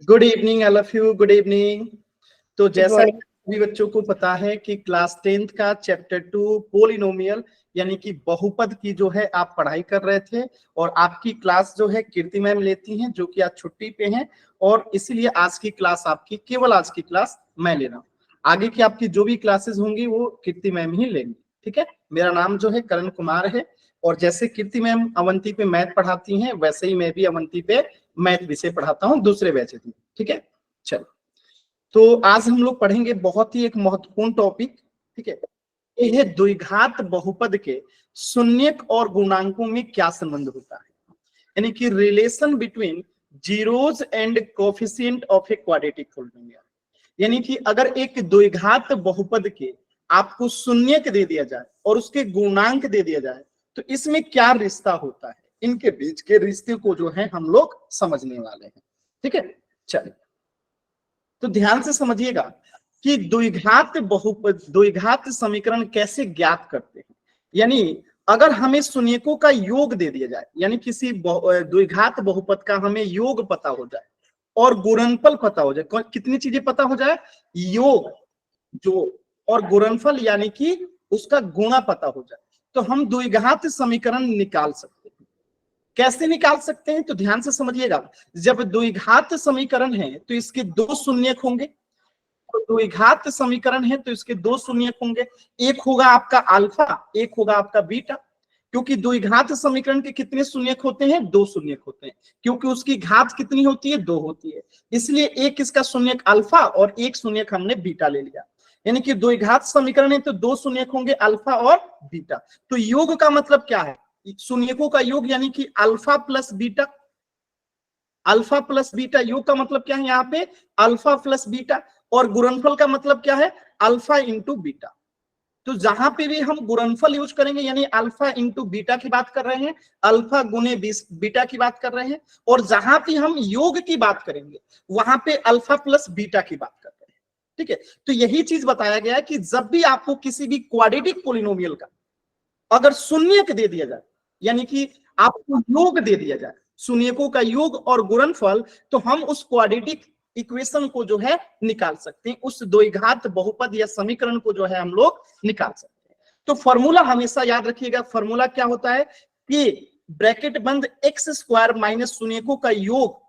Good evening all of you, good evening. तो good जैसा morning. सभी बच्चों को पता है कि क्लास 10th का चैप्टर 2 पोलिनोमियल यानी कि बहुपद की जो है आप पढ़ाई कर रहे थे, और आपकी क्लास जो है कीर्ति मैम लेती हैं, जो कि आज छुट्टी पे हैं, और इसीलिए आज की क्लास आपकी केवल आज की क्लास मैं ले रहा हूँ। आगे की आपकी जो भी क्लासेस होंगी वो कीर्ति मैम ही लेंगी। ठीक है, मेरा नाम जो है करण कुमार है, और जैसे कीर्ति मैम अवंती पे मैथ पढ़ाती हैं, वैसे ही मैं भी अवंती पे मैथ विषय पढ़ाता हूँ दूसरे बैच में। ठीक है, चलो। तो आज हम लोग पढ़ेंगे बहुत ही एक महत्वपूर्ण टॉपिक। ठीक है, यह है द्विघात बहुपद के शून्यक और गुणांकों में क्या संबंध होता है, यानी कि relation between zeros and coefficient of a quadratic polynomial. यानी कि अगर एक द्विघात बहुपद के आपको शून्यक दे दिया जाए और उसके गुणांक दे दिया जाए, तो इसमें क्या रिश्ता होता है, इनके बीच के रिश्ते को जो है हम लोग समझने वाले हैं। ठीक है, चलिए तो ध्यान से समझिएगा कि द्विघात समीकरण कैसे ज्ञात करते हैं। यानी अगर हमें शून्यकों का योग दे दिया जाए, यानी किसी द्विघात बहुपद का हमें योग पता हो जाए और गुणनफल पता हो जाए, कितनी चीजें पता हो जाए, योग, जो, और गुणनफल यानी कि उसका गुणा पता हो जाए, तो हम द्विघात समीकरण निकाल सकते हैं। कैसे निकाल सकते हैं, तो ध्यान से समझिएगा। जब द्विघात समीकरण है तो इसके दो शून्यक होंगे, तो द्विघात समीकरण है तो इसके दो शून्यक होंगे। एक होगा आपका अल्फा, एक होगा आपका बीटा। क्योंकि द्विघात समीकरण के कितने शून्यक होते हैं, दो शून्यक होते हैं, क्योंकि उसकी घात कितनी होती है, दो होती है। इसलिए एक इसका शून्यक अल्फा और एक शून्यक हमने बीटा ले लिया। यानी कि द्विघात समीकरण है तो दो शून्यक होंगे, अल्फा और बीटा। तो योग का मतलब क्या है, शून्यकों का योग, यानी कि alpha plus beta. Alpha plus beta, योग का मतलब क्या है यहाँ पे, अल्फा प्लस बीटा। और गुणनफल का मतलब क्या है, अल्फा इंटू बीटा। तो जहां पे भी हम गुणनफल यूज करेंगे, यानी अल्फा इंटू बीटा की बात कर रहे हैं, अल्फा गुने बीटा की बात कर रहे हैं, और जहां पे हम योग की बात करेंगे वहां पे अल्फा प्लस बीटा की बात कर रहे हैं। ठीक है, तो यही चीज बताया गया है कि जब भी आपको किसी भी क्वाड्रेटिक पोलिनोमियल का अगर शून्यक दे दिया जाए, यानी कि आपको योग दे दिया जाए, शून्यकों का योग और गुणनफल, तो हम उस क्वाड्रेटिक इक्वेशन को जो है निकाल सकते हैं, उस द्विघात बहुपद या समीकरण को जो है हम लोग निकाल सकते हैं। तो फॉर्मूला हमेशा याद रखिएगा, फॉर्मूला क्या होता है कि ब्रैकेट बंद एक्स स्क्वायर माइनस शून्यकों का योग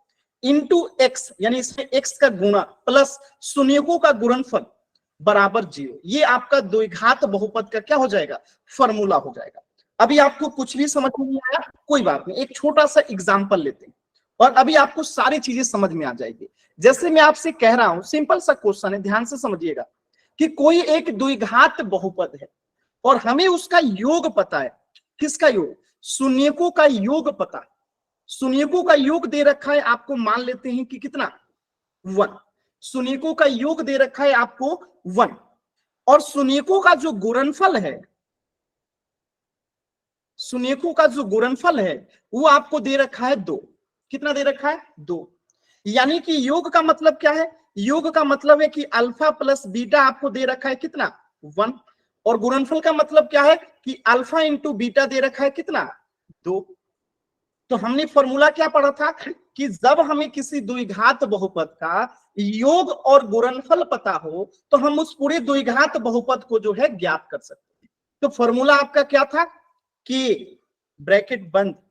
इंटू एक्स, यानी इसमें एक्स का गुणा प्लस शून्यकों का गुणनफल बराबर 0। ये आपका द्विघात बहुपद का क्या हो जाएगा, फॉर्मूला हो जाएगा। अभी आपको कुछ भी समझ में नहीं आया, कोई बात नहीं, एक छोटा सा एग्जांपल लेते हैं और अभी आपको सारी चीजें समझ में आ जाएगी। जैसे मैं आपसे कह रहा हूं, सिंपल सा क्वेश्चन है, ध्यान से समझिएगा कि कोई एक द्विघात बहुपद है और हमें उसका योग पता है। किसका योग, शून्यकों का योग पता है। शून्यकों का योग दे रखा है आपको, मान लेते हैं कि कितना, 1। शून्यकों का योग दे रखा है आपको 1, और शून्यकों का जो गुणनफल है, शून्यकों का जो गुणनफल है वो आपको दे रखा है 2। कितना दे रखा है, 2। यानी कि योग का मतलब क्या है, योग का मतलब है कि अल्फा प्लस बीटा आपको दे रखा है कितना, 1। और गुणनफल का मतलब क्या है कि अल्फा इंटू बीटा दे रखा है कितना, 2। तो हमने फॉर्मूला क्या पढ़ा था कि जब हमें किसी द्विघात बहुपद का योग और गुणनफल पता हो तो हम उस पूरे द्विघात बहुपद को जो है ज्ञात कर सकते हैं। तो फॉर्मूला आपका क्या था कि ब्रैकेट बंद,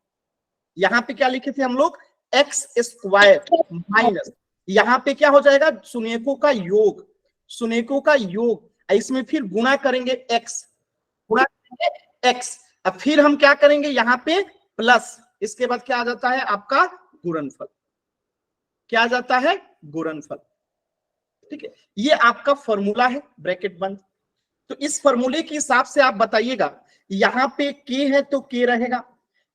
यहां पे क्या लिखे थे हम लोग, एक्स स्क्वायर माइनस, यहां पे क्या हो जाएगा, शून्यकों का योग, शून्यकों का योग, इसमें फिर गुणा करेंगे एक्स, गुणा करेंगे एक्स, अब फिर हम क्या करेंगे यहाँ पे प्लस, इसके बाद क्या आ जाता है आपका गुणनफल, क्या आ जाता है, गुणनफल। ठीक है, ये आपका फॉर्मूला है ब्रैकेट बंद। तो इस फॉर्मूले के हिसाब से आप बताइएगा, यहाँ पे के है तो के रहेगा,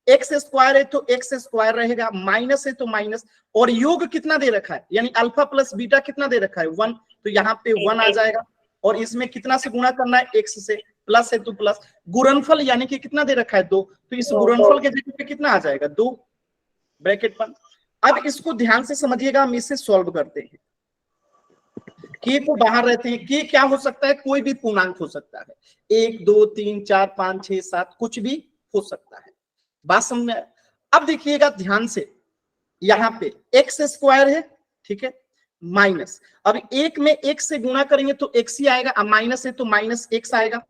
एक्स स्क्वायर है तो एक्स स्क्वायर रहेगा, माइनस है तो माइनस, और योग कितना दे रखा है, यानी अल्फा प्लस बीटा कितना दे रखा है, 1, तो यहाँ पे 1 आ जाएगा, और इसमें कितना से गुणा करना है, एक्स से, प्लस है तो प्लस, गुणनफल यानी कि कितना दे रखा है, 2, तो इस गुणनफल के जगह पे कितना आ जाएगा, 2, ब्रैकेट बंद। अब इसको ध्यान से समझिएगा, हम इसे सॉल्व करते हैं। के को बाहर रहते हैं, के क्या हो सकता है, कोई भी पूर्णांक हो सकता है, 1 2 3 4 5 6 7, कुछ भी हो सकता है, बात समझ में। अब देखिएगा ध्यान से, यहाँ पे एक्स स्क्वायर है, ठीक है, माइनस, अब एक में एक से गुणा करेंगे तो एक्स ही आएगा, अब माइनस है तो माइनस एक्स आएगा,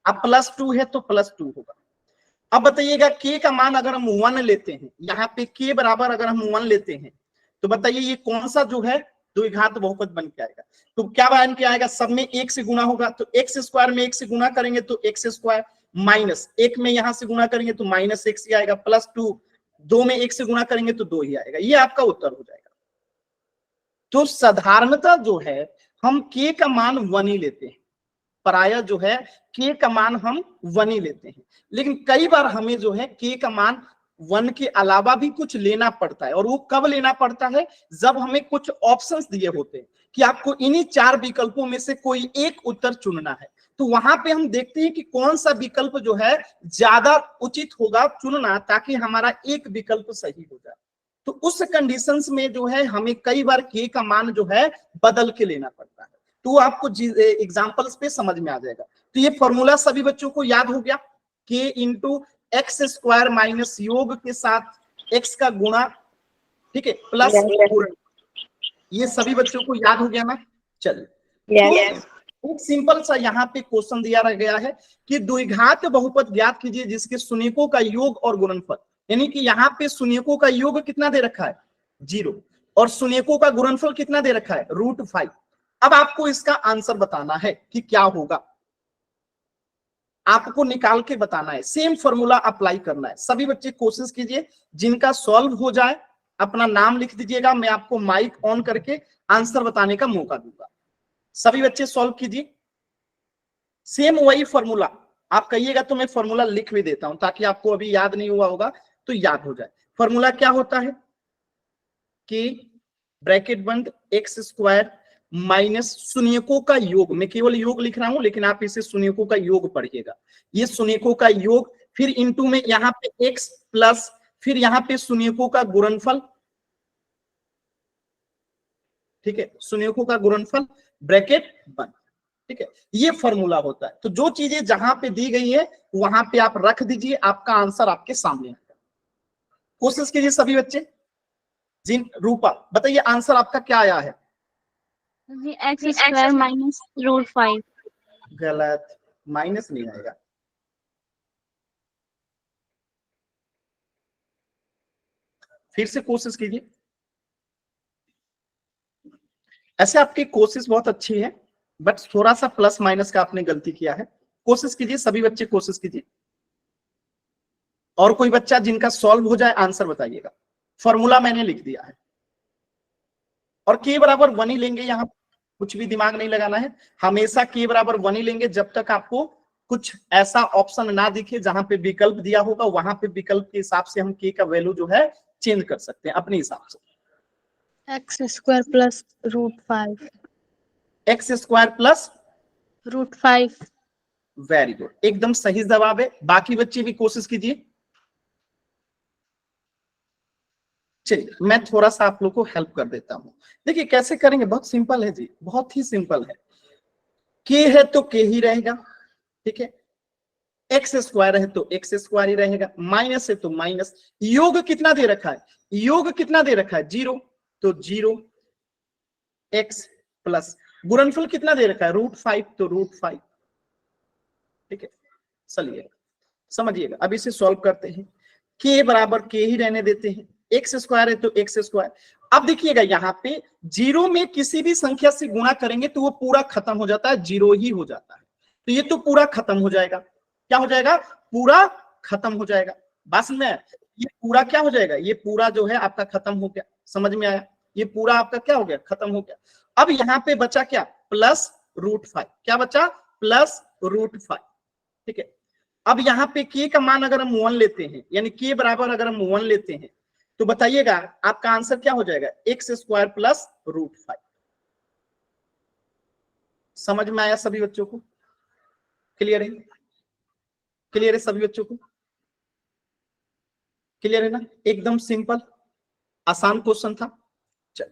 अब प्लस 2 है तो प्लस 2 होगा। अब बताइएगा k का मान अगर हम 1 लेते हैं, यहाँ पे k बराबर अगर हम 1 लेते हैं तो बताइए ये कौन सा जो है द्विघात बहुपद बन के आएगा। तो क्या बन के आएगा, सब में एक से गुणा होगा तो एक्स स्क्वायर में एक से गुणा करेंगे तो एक्स स्क्वायर, माइनस एक में यहां से गुणा करेंगे तो माइनस एक्स ही आएगा, प्लस 2 दो में एक से गुणा करेंगे तो 2 ही आएगा, ये आपका उत्तर हो जाएगा। तो साधारणतः जो है हम k का मान 1 ही लेते हैं, प्रायः जो है k का मान हम 1 ही लेते हैं, लेकिन कई बार हमें जो है k का मान 1 के अलावा भी कुछ लेना पड़ता है। और वो कब लेना पड़ता है, जब हमें कुछ ऑप्शंस दिए होते हैं कि आपको इन्हीं 4 विकल्पों में से कोई एक उत्तर चुनना है, तो वहां पे हम देखते हैं कि कौन सा विकल्प जो है ज्यादा उचित होगा चुनना, ताकि हमारा एक विकल्प सही हो जाए। तो उस कंडीशंस में जो है हमें कई बार k का मान जो है बदल के लेना पड़ता है, तो आपको एग्जांपल्स पे समझ में आ जाएगा। तो ये फॉर्मूला सभी बच्चों को याद हो गया, k into x square minus योग के साथ x का गुणा, ठीक है, प्लस गुणन, ये सभी बच्चों को याद हो गया ना। चलिए, तो एक सिंपल सा यहाँ पे क्वेश्चन दिया गया है कि द्विघात बहुपद ज्ञात कीजिए जिसके शून्यकों का योग और गुणनफल, यानी कि यहाँ पे शून्यकों का योग कितना दे रखा है 0 और शून्यकों का गुणनफल कितना दे रखा है √5। अब आपको इसका आंसर बताना है कि क्या होगा, आपको निकाल के बताना है, सेम फॉर्मूला अप्लाई करना है। सभी बच्चे कोशिश कीजिए, जिनका सॉल्व हो जाए अपना नाम लिख दीजिएगा, मैं आपको माइक ऑन करके आंसर बताने का मौका दूंगा। सभी बच्चे सॉल्व कीजिए, सेम वही फॉर्मूला, आप कहिएगा तो मैं फॉर्मूला लिख भी देता हूं ताकि आपको अभी याद नहीं हुआ होगा तो याद हो जाए। फॉर्मूला क्या होता है कि ब्रैकेट बंद एक्स स्क्वायर माइनस शून्यकों का योग, मैं केवल योग लिख रहा हूं लेकिन आप इसे शून्यकों का योग पढ़िएगा, ये शून्यकों का योग, फिर इंटू में यहाँ पे x प्लस, फिर यहाँ पे शून्यकों का गुणनफल, ठीक है, शून्यकों का गुणनफल ब्रैकेट बंद, ठीक है, ये फॉर्मूला होता है। तो जो चीजें जहां पे दी गई है वहां पे आप रख दीजिए, आपका आंसर आपके सामने आएगा। कोशिश कीजिए सभी बच्चे। जिन रूपा बताइए आंसर आपका क्या आया है? X square minus √5। गलत, माइनस नहीं आएगा, फिर से कोशिश कीजिए। ऐसे आपकी कोशिश बहुत अच्छी है बट थोड़ा सा प्लस माइनस का आपने गलती किया है। कोशिश कीजिए सभी बच्चे, कोशिश कीजिए। और कोई बच्चा जिनका सॉल्व हो जाए आंसर बताइएगा। फॉर्मूला मैंने लिख दिया है और k बराबर 1 ही लेंगे, यहाँ कुछ भी दिमाग नहीं लगाना है, हमेशा k बराबर 1 ही लेंगे जब तक आपको कुछ ऐसा ऑप्शन ना दिखे जहां पे विकल्प दिया होगा, वहां पे विकल्प के हिसाब से हम k का वैल्यू जो है चेंज कर सकते हैं अपने हिसाब से। X square plus √5। X square plus √5। Very good, एकदम सही जवाब है। बाकी बच्चे भी कोशिश कीजिए। चलिए मैं थोड़ा सा आप लोग को हेल्प कर देता हूं। देखिए कैसे करेंगे, बहुत सिंपल है जी, बहुत ही सिंपल है। k है तो k ही रहेगा, ठीक है, एक्स स्क्वायर है तो एक्स स्क्वायर ही रहेगा, माइनस है तो माइनस, योग कितना दे रखा है, योग कितना दे रखा है 0 तो 0 एक्स प्लस, गुणनफल कितना दे रखा है √5 तो √5, ठीक है। चलिए समझिएगा, अब इसे सॉल्व करते हैं। k बराबर k ही रहने देते हैं, एक्स स्क्वायर है तो एक्स स्क्वायर। अब देखिएगा यहाँ पे 0 में किसी भी संख्या से गुणा करेंगे तो वो पूरा खत्म हो जाता है, 0 ही हो जाता है, तो ये तो पूरा खत्म हो जाएगा। क्या हो जाएगा, पूरा खत्म हो जाएगा। बस में ये पूरा क्या हो जाएगा, ये पूरा जो है आपका खत्म हो गया, समझ में आया, ये पूरा आपका क्या हो गया, खत्म हो गया। अब यहाँ पे बचा क्या, प्लस √5, क्या बचा, प्लस √5, ठीक है। अब यहाँ पे k का मान अगर हम 1 लेते हैं, यानी k बराबर अगर हम 1 लेते हैं तो बताइएगा आपका आंसर क्या हो जाएगा, एक्स स्क्वायर प्लस √5। समझ में आया सभी बच्चों को, क्लियर है, क्लियर है सभी बच्चों को, क्लियर है ना, एकदम सिंपल आसान क्वेश्चन था। चल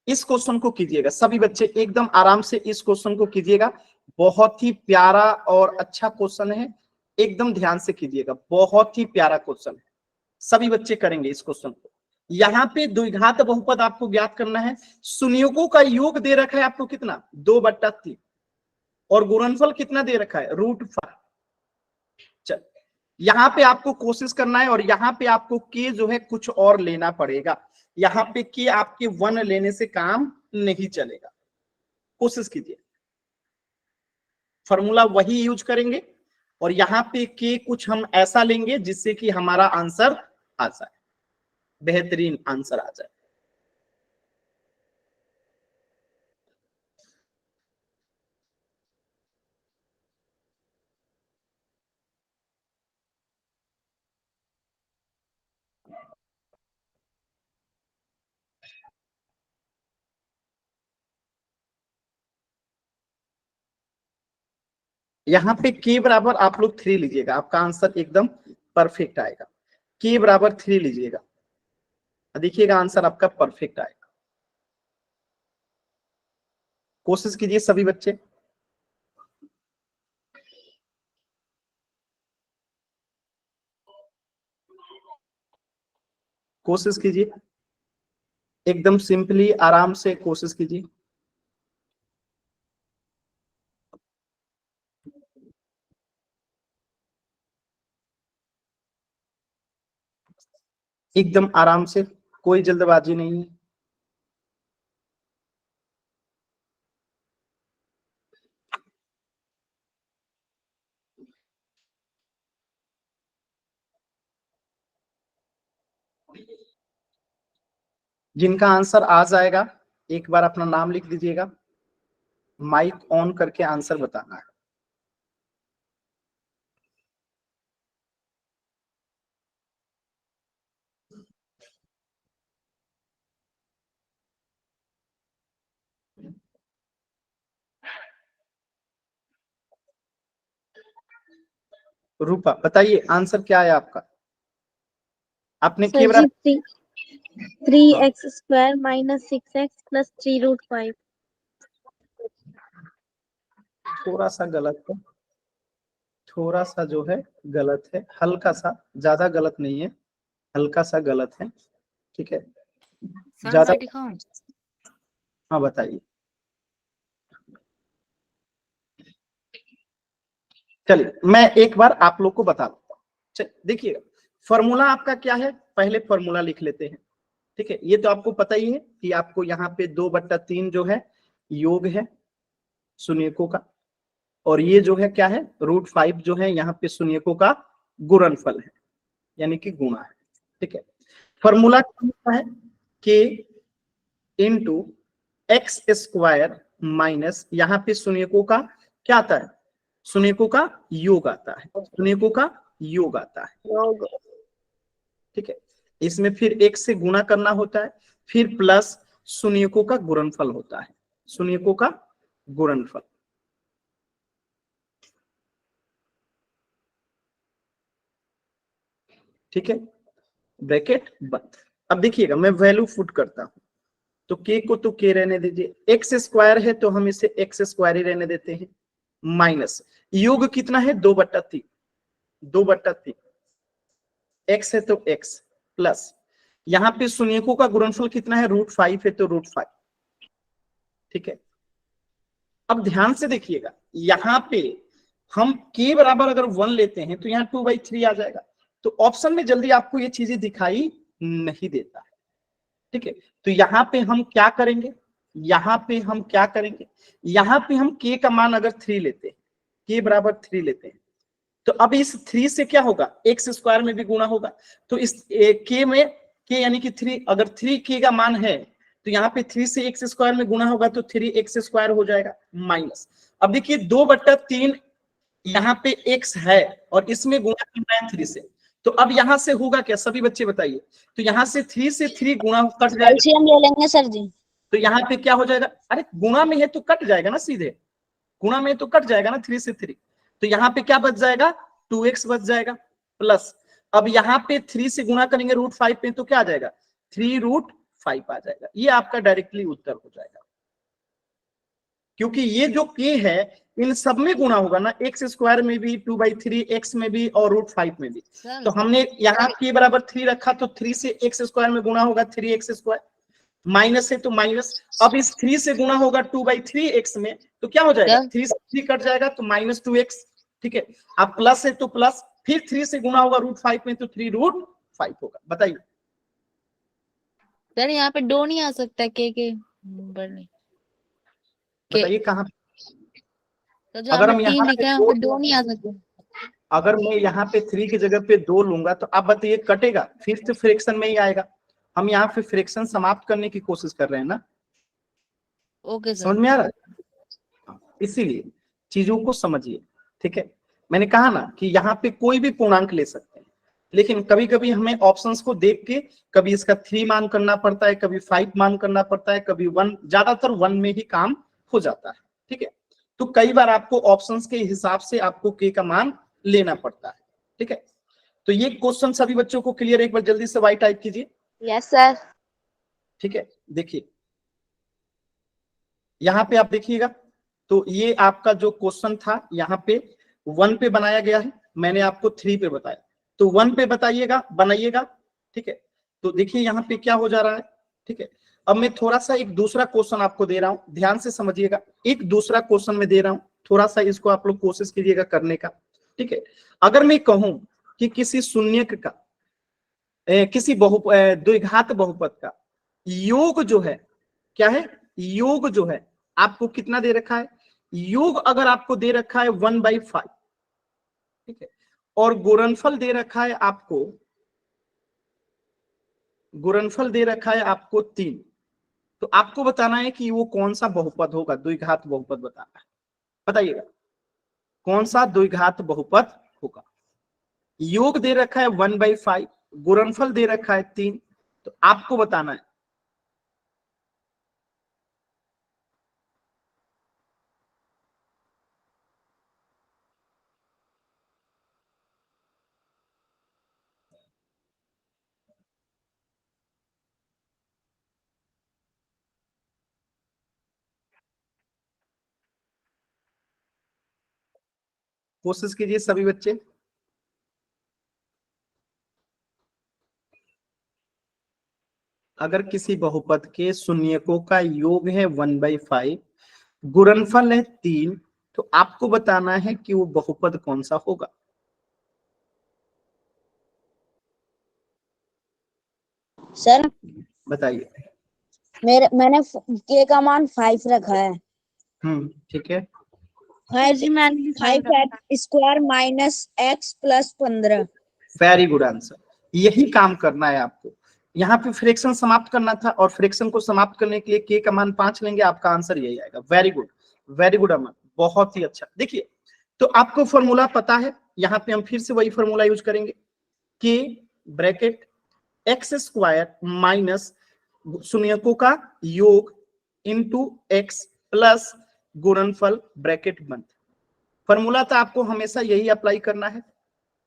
इस क्वेश्चन को कीजिएगा सभी बच्चे, एकदम आराम से इस क्वेश्चन को कीजिएगा, बहुत ही प्यारा और अच्छा क्वेश्चन है, एकदम ध्यान से कीजिएगा, बहुत ही प्यारा क्वेश्चन है, सभी बच्चे करेंगे इस क्वेश्चन को। यहाँ पे द्विघात बहुपद आपको ज्ञात करना है। संयुगों का योग दे रखा है आपको कितना, 2/3, और गुणनफल कितना दे रखा है, √5। चल यहाँ पे आपको कोशिश करना है, और यहाँ पे आपको के जो है कुछ और लेना पड़ेगा। यहाँ पे के आपके 1 लेने से काम नहीं चलेगा। कोशिश कीजिए, फॉर्मूला वही यूज करेंगे, और यहाँ पे के कुछ हम ऐसा लेंगे जिससे कि हमारा आंसर आ जाए, बेहतरीन आंसर आ जाए। यहाँ पे के बराबर आप लोग 3 लीजिएगा, आपका आंसर एकदम परफेक्ट आएगा। के बराबर 3 लीजिएगा, देखिएगा आंसर आपका परफेक्ट आएगा। कोशिश कीजिए सभी बच्चे। कोशिश कीजिए, एकदम सिंपली आराम से कोशिश कीजिए। एकदम आराम से, कोई जल्दबाजी नहीं है। जिनका आंसर आ जाएगा एक बार अपना नाम लिख दीजिएगा, माइक ऑन करके आंसर बताना है। रूपा बताइए आंसर क्या है आपका। आपने के सर जी बराबर 3x² - 6x + 3√5। थोड़ा सा गलत है, थोड़ा सा जो है गलत है, हल्का सा, ज्यादा गलत नहीं है, हल्का सा गलत है, ठीक है। ज्यादा, हाँ बताइए। चलिए मैं एक बार आप लोग को बता देता हूँ। चलिए देखिएगा, फॉर्मूला आपका क्या है, पहले फॉर्मूला लिख लेते हैं, ठीक है। ये तो आपको पता ही है कि आपको यहाँ पे 2/3 जो है योग है शून्यकों का, और ये जो है क्या है, √5 जो है यहाँ पे शून्यकों का गुणनफल है, यानी कि गुणा है, ठीक है। फॉर्मूला क्या है, के इंटू x² माइनस, यहाँ पे शून्यकों का क्या आता है, शून्यकों का योग आता है, शून्यकों का योग आता है, ठीक है। इसमें फिर एक से गुणा करना होता है, फिर प्लस शून्यकों का गुणनफल होता है, शून्यकों का गुणनफल, ठीक है। ब्रैकेट बंद। अब देखिएगा मैं वैल्यू पुट करता हूं, तो के को तो के रहने दीजिए, x² है तो हम इसे x² ही रहने देते हैं, माइनस योग कितना है 2/3, 2/3 x है तो x, प्लस यहाँ पे शून्यकों का गुणनफल कितना है, √5 है तो √5, ठीक है। अब ध्यान से देखिएगा, यहाँ पे हम k बराबर अगर 1 लेते हैं तो यहाँ 2/3 आ जाएगा, तो ऑप्शन में जल्दी आपको ये चीजें दिखाई नहीं देता है, ठीक है। तो यहाँ पे हम क्या करेंगे, यहाँ पे हम क्या करेंगे, यहाँ पे हम k का मान अगर 3 लेते हैं, k बराबर 3 लेते हैं, तो अब इस 3 से क्या होगा, x² में भी गुणा होगा, तो इस k में k यानी कि 3, अगर 3k का मान है तो यहाँ पे 3 से x² में गुणा होगा तो 3x² हो जाएगा, माइनस, अब देखिए 2/3 यहाँ पे x है और इसमें गुणा करना है 3 से, तो अब यहाँ से होगा क्या, सभी बच्चे बताइए, तो यहाँ से 3 से 3 गुणा कट जाएगा, हम ले लेंगे सर जी। तो यहाँ पे क्या हो जाएगा, अरे गुणा में है तो कट जाएगा ना सीधे, गुणा में तो कट जाएगा ना 3 से 3, तो यहाँ पे क्या बच जाएगा, 2x बच जाएगा, प्लस अब यहाँ पे 3 से गुणा करेंगे √5 पे तो क्या आ जाएगा, 3√5 आ जाएगा, ये आपका डायरेक्टली उत्तर हो जाएगा। क्योंकि ये जो k है इन सब में गुणा होगा ना, एक्स स्क्वायर में भी, 2/3 एक्स में भी और √5 में भी। तो हमने यहाँ k बराबर 3 रखा, तो 3 से एक्स स्क्वायर में गुणा होगा 3x², माइनस है तो माइनस। अब इस 3 से गुणा होगा 2/3 एक्स में, तो क्या हो जाएगा, 3 से 3 कट जाएगा तो -2x। ठीक है, अब प्लस है तो प्लस, फिर 3 से गुणा होगा √5 में तो 3√5 होगा। बताइए सर यहाँ पे डो नहीं आ सकता के नंबर नहीं, बताइए कहाँ। तो जो अगर आपने हम यहाँ 3 पे लिखा है वहाँ पे डो नहीं आ सकता। अगर मैं यहाँ पे 3 की जगह पे 2 लूंगा तो आप बताइए कटेगा, फिफ्थ फ्रैक्शन में ही आएगा। हम यहाँ पे फ्रैक्शन समाप्त करने की कोशिश कर रहे हैं ना। ओके सर, समझ में आ रहा है? इसीलिए चीजों को समझिए। ठीक है, मैंने कहा ना कि यहाँ पे कोई भी पूर्णांक ले सकते हैं, लेकिन कभी कभी हमें ऑप्शंस को देख के कभी इसका 3 मान करना पड़ता है, कभी 5 मान करना पड़ता है, कभी 1, ज्यादातर 1 में ही काम हो जाता है। ठीक है, तो कई बार आपको ऑप्शंस के हिसाब से आपको के का मान लेना पड़ता है। ठीक है, तो ये क्वेश्चन सभी बच्चों को क्लियर है? एक बार जल्दी से वाई टाइप कीजिए। Yes sir. ठीक है, देखिए यहाँ पे आप देखिएगा, तो ये आपका जो क्वेश्चन था यहाँ पे 1 पे बनाया गया है, मैंने आपको 3 पे बताया, तो 1 पे बताइएगा, बनाइएगा। ठीक है, तो देखिए यहाँ पे क्या हो जा रहा है। ठीक है, अब मैं थोड़ा सा एक दूसरा क्वेश्चन आपको दे रहा हूं, ध्यान से समझिएगा। एक दूसरा क्वेश्चन में दे रहा हूं, थोड़ा सा इसको आप लोग कोशिश कीजिएगा करने का। ठीक है, अगर मैं कहूं कि किसी शून्यक का किसी द्विघात बहुपद का योग जो है, क्या है, योग जो है आपको कितना दे रखा है, योग अगर आपको दे रखा है 1/5, ठीक है, और गुणनफल दे रखा है आपको, गुणनफल दे रखा है आपको 3, तो आपको बताना है कि वो कौन सा बहुपद होगा, द्विघात बहुपद बताना है। बताइएगा कौन सा द्विघात बहुपद होगा। योग दे रखा है 1/5, गुणनफल दे रखा है 3, तो आपको बताना है। कोशिश कीजिए सभी बच्चे। अगर किसी बहुपद के शून्यकों का योग है 1/5, गुणनफल है 3, तो आपको बताना है कि वो बहुपद कौन सा होगा। सर बताइए। मैंने के का मान 5 रखा है। ठीक है, 5 square minus x plus 15। Very good answer. यही काम करना है आपको, यहाँ पे फ्रैक्शन समाप्त करना था, और फ्रैक्शन को समाप्त करने के लिए के का मान 5 लेंगे, आपका आंसर यही आएगा। वेरी गुड, वेरी गुड अमन, बहुत ही अच्छा। देखिए, तो आपको फॉर्मूला पता है, यहाँ पे हम फिर से वही फॉर्मूला यूज करेंगे, के ब्रैकेट x² माइनस शून्यकों का योग इंटू x प्लस गुणनफल ब्रैकेट बंद। फॉर्मूला तो आपको हमेशा यही अप्लाई करना है।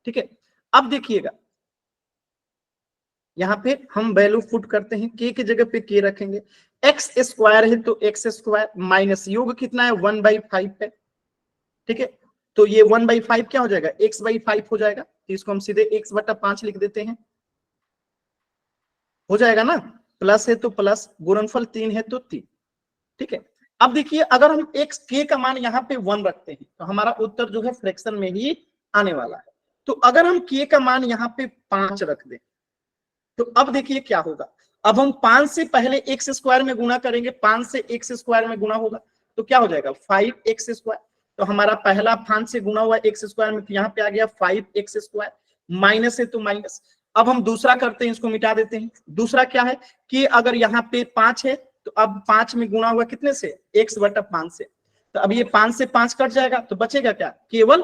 ठीक है, अब देखिएगा यहाँ पे हम वैल्यू पुट करते हैं, के की जगह पे के रखेंगे, x² है तो x² माइनस योग कितना है 1/5 है। ठीक है, तो ये 1/5 क्या हो जाएगा, x/5 हो जाएगा, तो इसको हम सीधे x/5 लिख देते हैं, हो जाएगा ना। प्लस है तो प्लस, गुणनफल 3 है तो 3। ठीक है, अब देखिए अगर हम x के का मान यहाँ पे 1 रखते हैं तो हमारा उत्तर जो है फ्रैक्शन में ही आने वाला है। तो अगर हम k का मान यहाँ पे 5 रख दें तो अब देखिए क्या होगा, अब हम 5 से पहले x² में गुणा करेंगे, 5 से x² में गुणा होगा तो क्या हो जाएगा 5x²। तो हमारा पहला 5 से गुणा हुआ x² में, तो यहाँ पे आ गया 5x², माइनस है तो माइनस। अब हम दूसरा करते हैं, इसको मिटा देते हैं। दूसरा क्या है कि अगर यहाँ पे 5 है तो अब 5 में गुणा हुआ कितने से, x/5 से, तो अब ये 5 से 5 कट जाएगा तो बचेगा क्या, केवल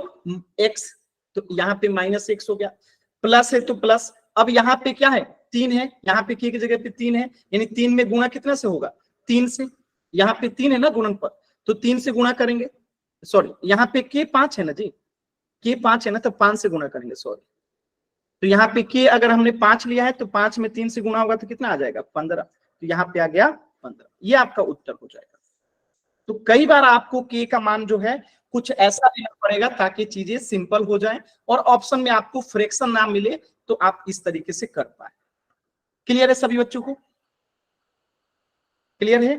x, तो यहाँ पे -x हो गया। प्लस है तो प्लस, अब यहाँ पे क्या है 3 है, यहाँ पे की जगह पे 3 है, यानी 3 में गुणा कितना से होगा, 3 से। यहाँ पे 3 है ना गुणन पर, तो 3 से गुणा करेंगे, सॉरी यहाँ पे के 5 है ना जी, के 5 है ना, तो 5 से गुणा करेंगे, सॉरी। तो यहाँ पे के अगर हमने 5 लिया है तो 5 में 3 से गुणा होगा तो कितना आ जाएगा 15, तो यहाँ पे आ गया 15। ये आपका उत्तर हो जाएगा। तो कई बार आपको के का मान जो है कुछ ऐसा लेना पड़ेगा ताकि चीजें सिंपल हो जाएं और ऑप्शन में आपको फ्रैक्शन ना मिले, तो आप इस तरीके से कर पाए। क्लियर है सभी बच्चों को? क्लियर है?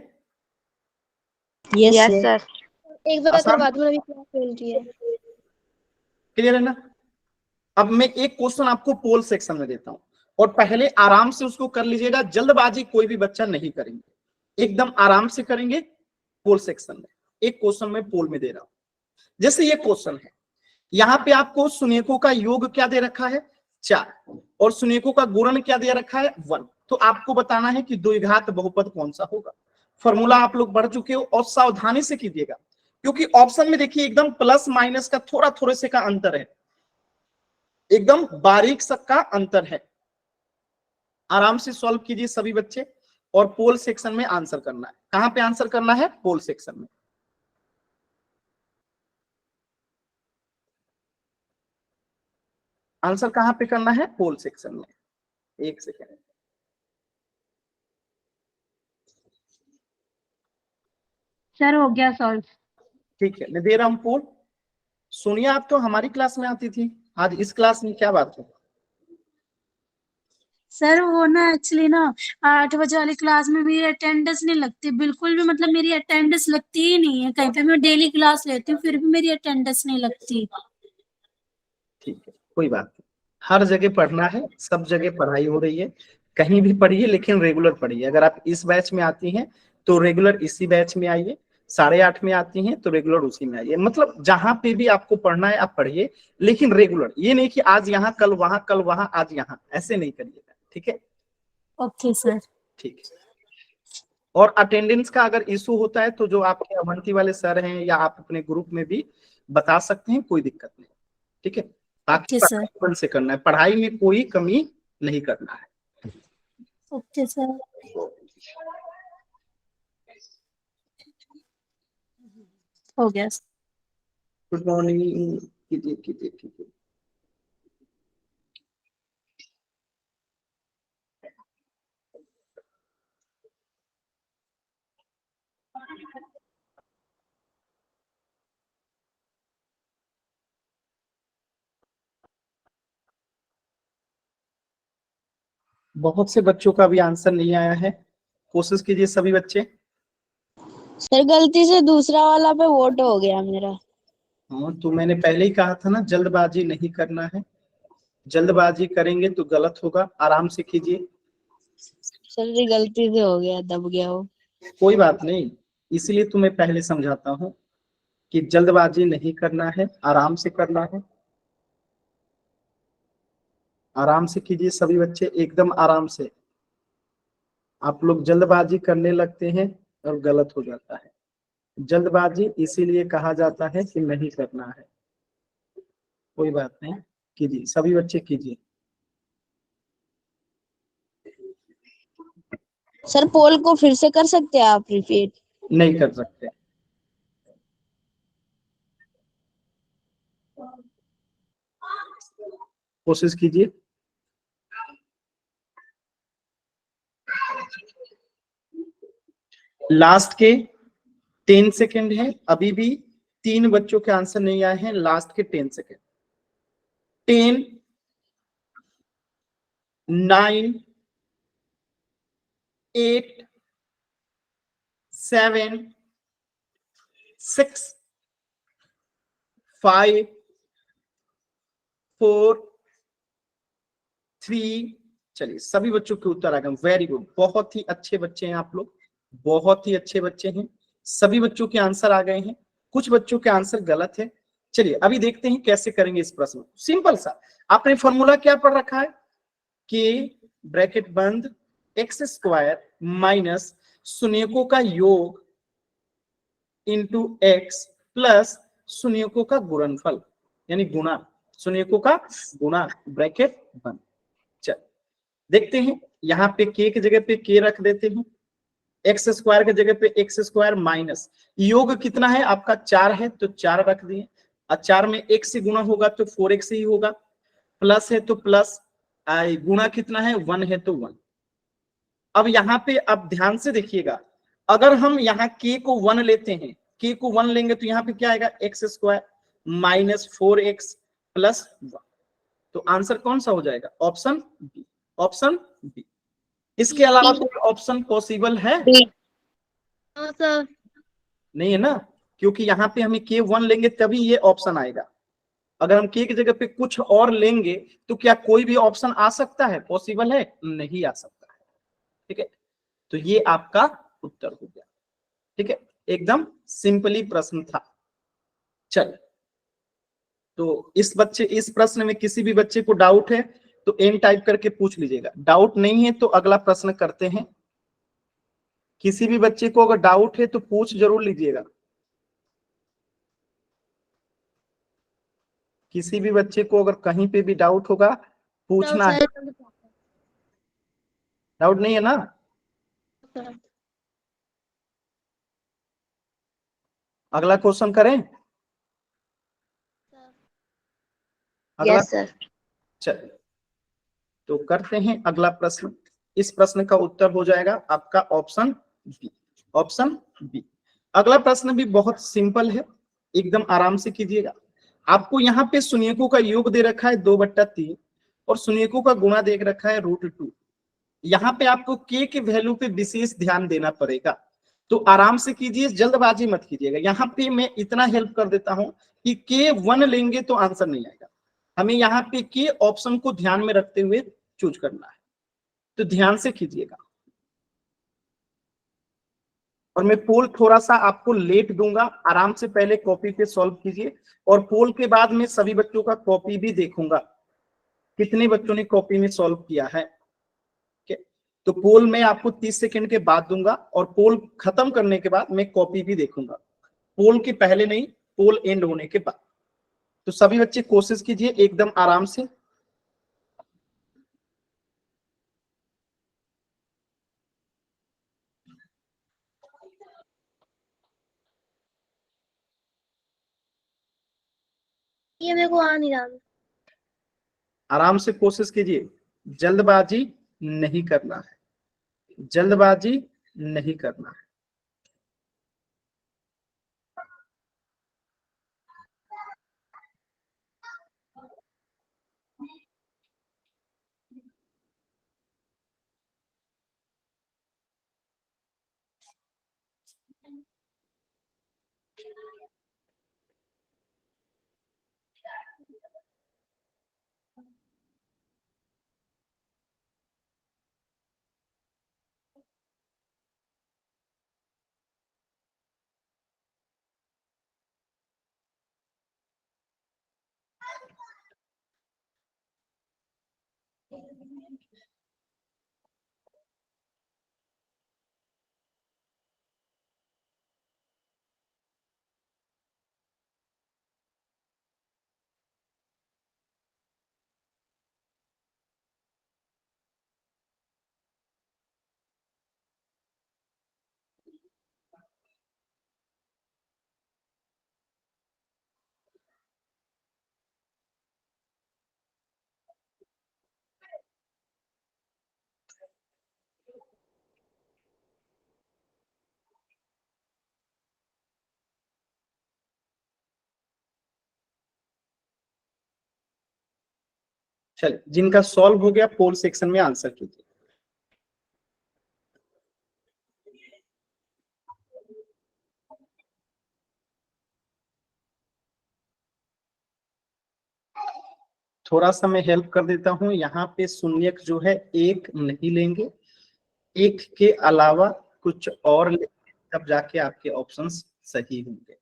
Yes sir. एक बार आसान? करवा दो, मेरी क्लास चल रही है। क्लियर है ना? अब मैं एक क्वेश्चन आपको पोल सेक्शन में देता हूं और पहले आराम से उसको कर लीजिएगा, जल्दबाजी कोई भी बच्चा नहीं करेंगे, एकदम आराम से करेंगे पोल सेक्शन में। एक क्वेश्चन में पोल में दे रहा हूं, जैसे ये क्वेश्चन है, यहां पे आपको शून्यकों का योग क्या दे रखा है 4 और शून्यकों का गुणन क्या दे रखा है 1। तो आपको बताना है कि द्विघात बहुपद कौन सा होगा। फॉर्मूला आप लोग पढ़ चुके हो और सावधानी से कीजिएगा, क्योंकि ऑप्शन में देखिए एकदम प्लस माइनस का थोड़ा थोड़े से का अंतर है, एकदम बारीक सा का अंतर है। आराम से सॉल्व कीजिए सभी बच्चे और पोल सेक्शन में आंसर करना है। कहां पे आंसर करना है? पोल सेक्शन में। आंसर कहां पे करना है? पोल सेक्शन में। एक सेकेंड। सर हो गया सॉल्व। ठीक है, मैं दे रहा हूं पोल। सोनिया आप तो हमारी क्लास में आती थी, आज इस क्लास में क्या बात है? सर वो ना एक्चुअली ना 8 बजे वाली क्लास में मेरी अटेंडेंस नहीं लगती बिल्कुल भी, मतलब मेरी अटेंडेंस लगती ही नहीं है कहीं पे। मैं डेली क्लास लेती हूँ फिर भी मेरी अटेंडेंस नहीं लगती। ठीक है, कोई बात नहीं, हर जगह पढ़ना है, सब जगह पढ़ाई हो रही है, कहीं भी पढ़िए लेकिन रेगुलर पढ़िए। अगर आप इस बैच में आती हैं तो रेगुलर इसी बैच में आइए, 8:30 में आती हैं तो रेगुलर उसी में आइए। मतलब जहां पे भी आपको पढ़ना है आप पढ़िए, लेकिन रेगुलर। ये नहीं कि आज यहाँ कल वहां, कल वहां आज यहाँ, ऐसे नहीं करिएगा, ठीक है? Okay sir. ठीक है। और अटेंडेंस का अगर इशू होता है तो जो आपके अवंती वाले सर हैं या आप अपने ग्रुप में भी बता सकते हैं, कोई दिक्कत नहीं, ठीक है? बाकी ओके सर। पढ़ाई मन से करना है, पढ़ाई में कोई कमी नहीं करना है। Okay sir. हो गया। Good morning. कीजिए कीजिए कीजिए। बहुत से बच्चों का भी आंसर नहीं आया है, कोशिश कीजिए सभी बच्चे। सर गलती से दूसरा वाला पे वोट हो गया मेरा। हाँ, तो मैंने पहले ही कहा था ना, जल्दबाजी नहीं करना है, जल्दबाजी करेंगे तो गलत होगा। आराम से कीजिए। सर ये गलती से हो गया, दब गया वो। कोई बात नहीं, इसीलिए तुम्हें पहले समझाता हूँ कि जल्दबाजी नहीं करना है, आराम से करना है। आराम से कीजिए सभी बच्चे, एकदम आराम से। आप लोग जल्दबाजी करने लगते हैं और गलत हो जाता है। जल्दबाजी इसीलिए कहा जाता है कि नहीं करना है। कोई बात नहीं, कीजिए सभी बच्चे कीजिए। सर पोल को फिर से कर सकते हैं आप रिपीट? नहीं कर सकते। कोशिश कीजिए। लास्ट के 10 सेकेंड है, अभी भी 3 बच्चों के आंसर नहीं आए हैं। लास्ट के 10 सेकेंड। 10, 9, 8, 7, 6, 5, 4, 3। चलिए सभी बच्चों के उत्तर आ गए। वेरी गुड, बहुत ही अच्छे बच्चे हैं आप लोग, बहुत ही अच्छे बच्चे हैं। सभी बच्चों के आंसर आ गए हैं, कुछ बच्चों के आंसर गलत है। चलिए अभी देखते हैं कैसे करेंगे इस प्रश्न को। सिंपल सा, आपने फॉर्मूला क्या पढ़ रखा है? के ब्रैकेट बंद एक्स स्क्वायर माइनस शून्यकों का योग इंटू एक्स प्लस शून्यकों का गुणनफल, यानी गुणा, शून्यकों का गुणा, ब्रैकेट बंद। चल देखते हैं, यहाँ पे के की जगह पे के रख देते हैं, एक्स स्क्वायर की जगह पे एक्स स्क्वायर माइनस योग कितना है आपका 4 है तो 4 रख दिए, और 4 में x से गुणा होगा तो 4x ही होगा, प्लस है तो प्लस, गुणा कितना है 1 है तो 1। अब यहाँ पे अब ध्यान से देखिएगा, अगर हम यहाँ k को 1 लेते हैं, k को 1 लेंगे तो यहाँ पे क्या आएगा, x² माइनस 4x प्लस 1। तो आंसर कौन सा हो जाएगा, ऑप्शन बी, ऑप्शन बी। इसके अलावा कोई ऑप्शन पॉसिबल है? सर नहीं है ना, क्योंकि यहाँ पे हमें k1 लेंगे तभी ये ऑप्शन आएगा। अगर हम k की जगह पे कुछ और लेंगे तो क्या कोई भी ऑप्शन आ सकता है, पॉसिबल है? नहीं आ सकता है। ठीक है, तो ये आपका उत्तर हो गया। ठीक है, एकदम सिंपली प्रश्न था। चल, तो इस प्रश्न में किसी भी बच्चे को डाउट है तो एन टाइप करके पूछ लीजिएगा। डाउट नहीं है तो अगला प्रश्न करते हैं। किसी भी बच्चे को अगर डाउट है तो पूछ जरूर लीजिएगा। किसी भी बच्चे को अगर कहीं पे भी डाउट होगा पूछना है। डाउट नहीं है ना? अगला क्वेश्चन करें? अगला सर चलिए तो करते हैं अगला प्रश्न। इस प्रश्न का उत्तर हो जाएगा आपका ऑप्शन बी, ऑप्शन बी। अगला प्रश्न भी बहुत सिंपल है, एकदम आराम से कीजिएगा। आपको यहाँ पे शून्यकों का योग दे रखा है 2/3 और शून्यकों का गुणा दे रखा है √2। यहाँ पे आपको k के वैल्यू पे विशेष ध्यान देना पड़ेगा, तो आराम से कीजिए, जल्दबाजी मत कीजिएगा। यहाँ पे मैं इतना हेल्प कर देता हूँ कि k1 लेंगे तो आंसर नहीं आएगा, हमें यहाँ पे k ऑप्शन को ध्यान में रखते हुए चूज करना है, तो ध्यान से कीजिएगा। और मैं पोल थोड़ा सा आपको लेट दूंगा, आराम से पहले कॉपी पे सॉल्व कीजिए और पोल के बाद में सभी बच्चों का कॉपी भी देखूंगा, कितने बच्चों ने कॉपी में सॉल्व किया है। तो पोल में आपको 30 सेकंड के बाद दूंगा और पोल खत्म करने के बाद मैं कॉपी भी देखूंगा, पोल के पहले नहीं, पोल एंड होने के बाद। तो सभी बच्चे कोशिश कीजिए एकदम आराम से। ये मेरे को आ नहीं रहा। आराम से कोशिश कीजिए, जल्दबाजी नहीं करना है, जल्दबाजी नहीं करना है। चलिए, जिनका सॉल्व हो गया पोल सेक्शन में आंसर कीजिए। थोड़ा सा मैं हेल्प कर देता हूं, यहाँ पे शून्यक जो है एक नहीं लेंगे, एक के अलावा कुछ और लेंगे, तब जाके आपके ऑप्शंस सही होंगे।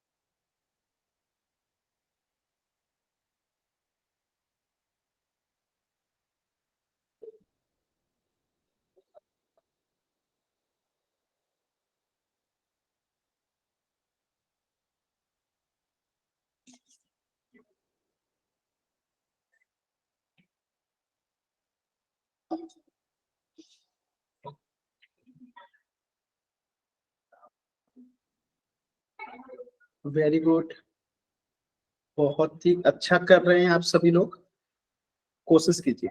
वेरी गुड, बहुत ही अच्छा कर रहे हैं आप सभी लोग, कोशिश कीजिए।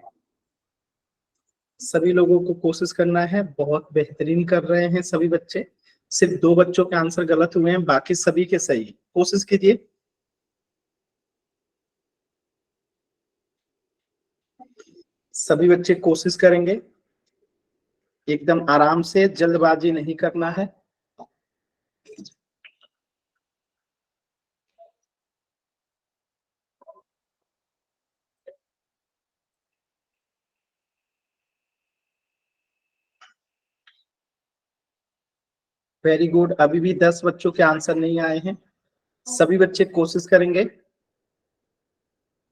सभी लोगों को कोशिश करना है, बहुत बेहतरीन कर रहे हैं सभी बच्चे। सिर्फ 2 बच्चों के आंसर गलत हुए हैं, बाकी सभी के सही। कोशिश कीजिए। सभी बच्चे कोशिश करेंगे, एकदम आराम से, जल्दबाजी नहीं करना है। Very good. अभी भी 10 बच्चों के आंसर नहीं आए हैं, सभी बच्चे कोशिश करेंगे।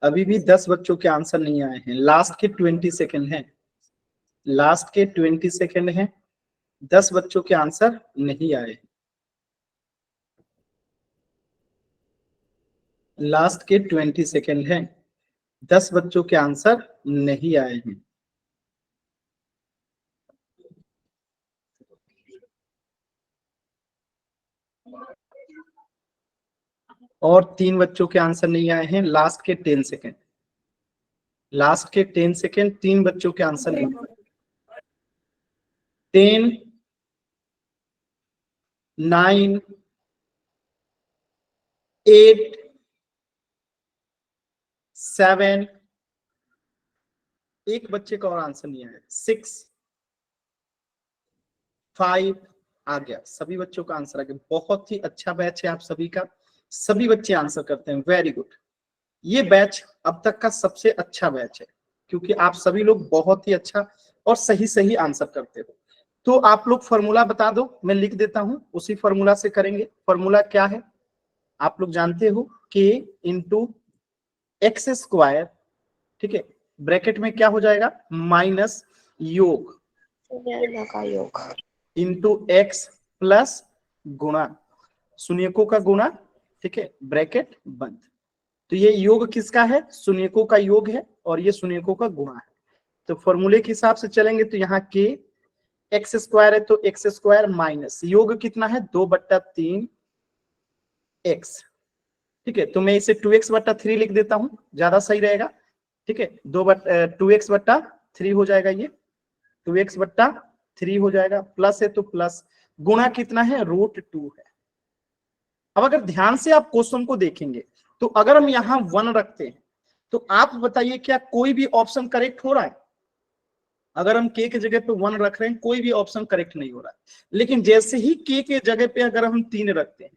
अभी भी 10 बच्चों के आंसर नहीं आए हैं, लास्ट के 20 सेकंड हैं, लास्ट के 20 सेकंड हैं। 10 बच्चों के आंसर नहीं आए, लास्ट के 20 सेकंड हैं। 10 बच्चों के आंसर नहीं आए हैं। और 3 बच्चों के आंसर नहीं आए हैं, लास्ट के 10 सेकंड, लास्ट के 10 सेकंड। 3 बच्चों के आंसर नहीं, 10, 9, 8, 7, एक बच्चे का और आंसर नहीं आया, 6, 5 आ गया। सभी बच्चों का आंसर आ गया। बहुत ही अच्छा बैच है आप सभी का, सभी बच्चे आंसर करते हैं, वेरी गुड। ये बैच अब तक का सबसे अच्छा बैच है, क्योंकि आप सभी लोग बहुत ही अच्छा और सही सही आंसर करते हो। तो आप लोग फॉर्मूला बता दो, मैं लिख देता हूं, उसी फॉर्मूला से करेंगे। फॉर्मूला क्या है आप लोग जानते हो, k इंटू एक्स स्क्वायर, ठीक है, ब्रैकेट में क्या हो जाएगा, माइनस योग का योग इंटू एक्स प्लस गुणा शून्यकों का गुणा, ठीक है, ब्रैकेट बंद। तो ये योग किसका है, शून्यकों का योग है, और ये शून्यकों का गुणा है। तो फॉर्मूले के हिसाब से चलेंगे तो यहाँ के एक्स स्क्वायर है तो एक्स स्क्वायर माइनस योग कितना है 2/3 एक्स, ठीक है। तो मैं इसे 2x/3 लिख देता हूं, ज्यादा सही रहेगा, ठीक है। 2x/3 हो जाएगा, ये 2x/3 हो जाएगा, प्लस है तो प्लस, गुणा कितना है √2 है। अब अगर ध्यान से आप क्वेश्चन को देखेंगे तो अगर हम यहाँ 1 रखते हैं तो आप बताइए क्या कोई भी ऑप्शन करेक्ट हो रहा है। अगर हम k के जगह पे 1 रख रहे हैं कोई भी ऑप्शन करेक्ट नहीं हो रहा है। लेकिन जैसे ही k के जगह पे अगर हम 3 रखते हैं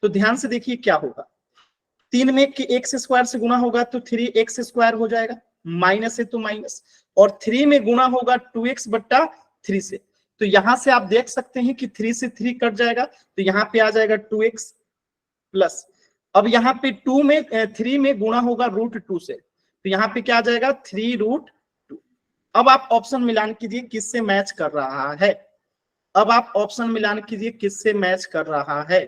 तो ध्यान से देखिए क्या होगा, 3 में एक्स स्क्वायर से गुणा होगा तो 3x² हो जाएगा, माइनस है तो माइनस, और 3 में गुणा होगा 2x/3 से। तो यहां से आप देख सकते हैं कि 3 से 3 कट जाएगा, तो यहाँ पे आ जाएगा 2x प्लस, अब यहाँ पे 3 में गुणा होगा √2 से, तो यहाँ पे क्या आ जाएगा 3√2। अब आप ऑप्शन मिलान कीजिए किससे मैच कर रहा है, अब आप ऑप्शन मिलान कीजिए किससे मैच कर रहा है।